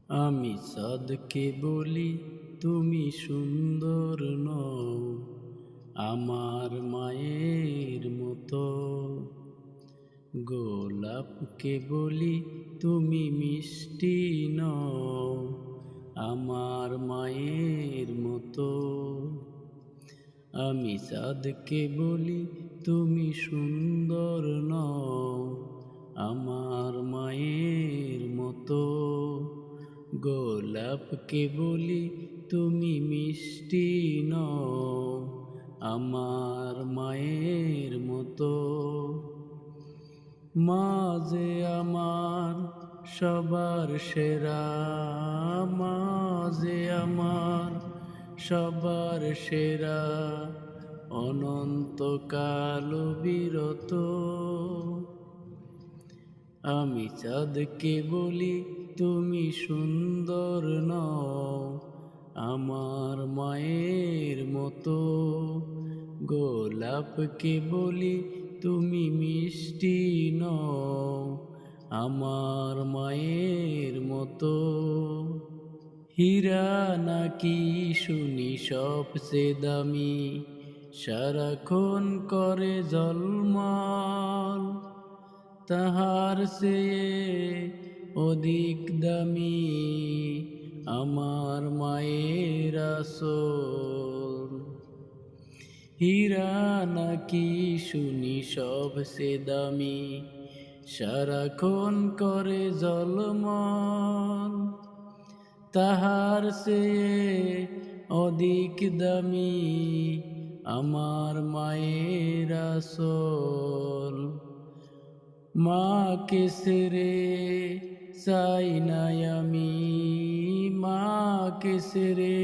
আমি চাঁদকে বলি তুমি সুন্দর নও, আমার মায়ের মতো। গোলাপকে বলি তুমি মিষ্টি নও, আমার মায়ের মতো। আমি চাঁদকে বলি তুমি সুন্দর নও, আমার মায়ের মতো। গোলাপকে বলি তুমি মিষ্টি নও, আমার মায়ের মতো। মা যে আমার সবার সেরা, মা যে আমার সবার সেরা, অনন্তকাল বিরত। আমি চাঁদকে বলি তুমি সুন্দর নও, আমার মায়ের মতো। গোলাপকে বলি তুমি মিষ্টি নও, আমার মায়ের মতো। হীরা নাকি শুনি সবচেয়ে দামি, সারাক্ষণ করে ঝলমল, তাহার চেয়ে অধিক দামি আমার মায়ের আঁচল। হীরা নাকি শুনি সবচেয়ে দামি, সারাক্ষণ করে ঝলমল, তাহার চেয়ে অধিক দামি আমার মায়ের আঁচল। মাকে ছেড়ে চাই নাই আমি, মাকে ছেড়ে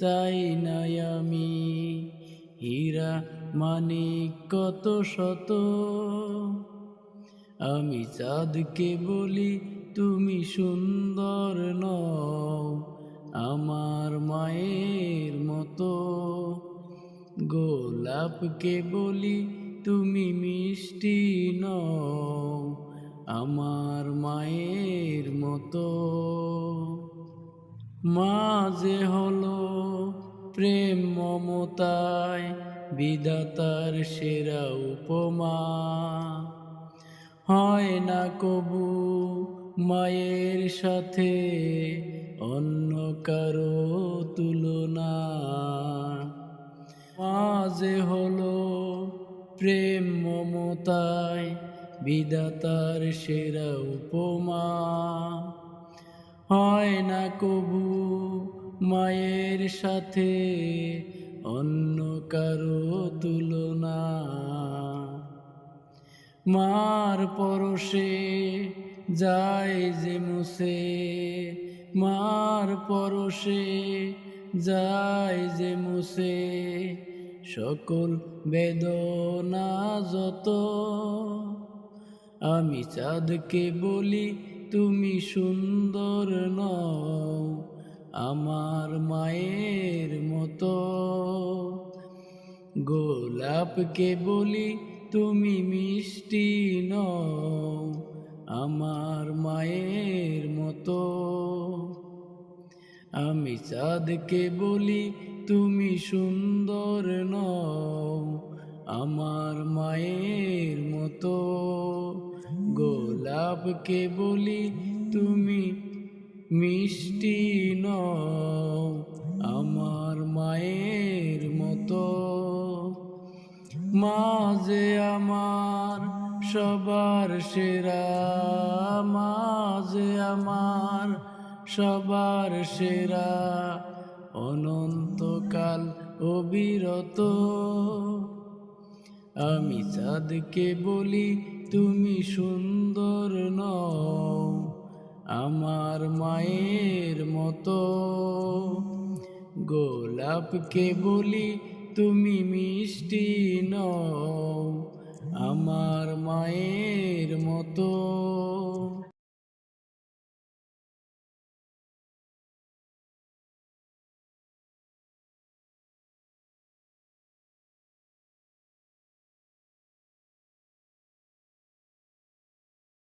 চাই নাই আমি, হীরা মানিক কত শত। আমি চাঁদকে বলি তুমি সুন্দর নও, আমার মায়ের মতো। গোলাপকে বলি তুমি মিষ্টি নও, আমার মায়ের মতো। মা যে হলো প্রেম মমতায় বিধাতার সেরা উপমা, হয় না কবু মায়ের সাথে অন্য কারো তুলনা। মা যে হলো প্রেম মমতায় বিধাতার সেরা উপমা, হয় না কবু মায়ের সাথে অন্য কারো তুলনা। মার পরশে যায় যে মুছে, মার পরশে যায় যে মুছে, সকল বেদনা যত। আমি চাঁদকে বলি তুমি সুন্দর নও, আমার মায়ের মতো। গোলাপকে বলি তুমি মিষ্টি নও, আমার মায়ের মতো। আমি চাঁদকে বলি তুমি সুন্দর নও, আমার মায়ের মতো। গোলাপকে বলি তুমি মিষ্টি নও, আমার মায়ের মতো। মা যে আমার সবার সেরা, মা যে আমার সবার সেরা, অনন্তকাল অবিরত। আমি চাঁদকে বলি তুমি সুন্দর নও, আমার মায়ের মতো। গোলাপকে বলি তুমি মিষ্টি নও, আমার মায়ের মতো।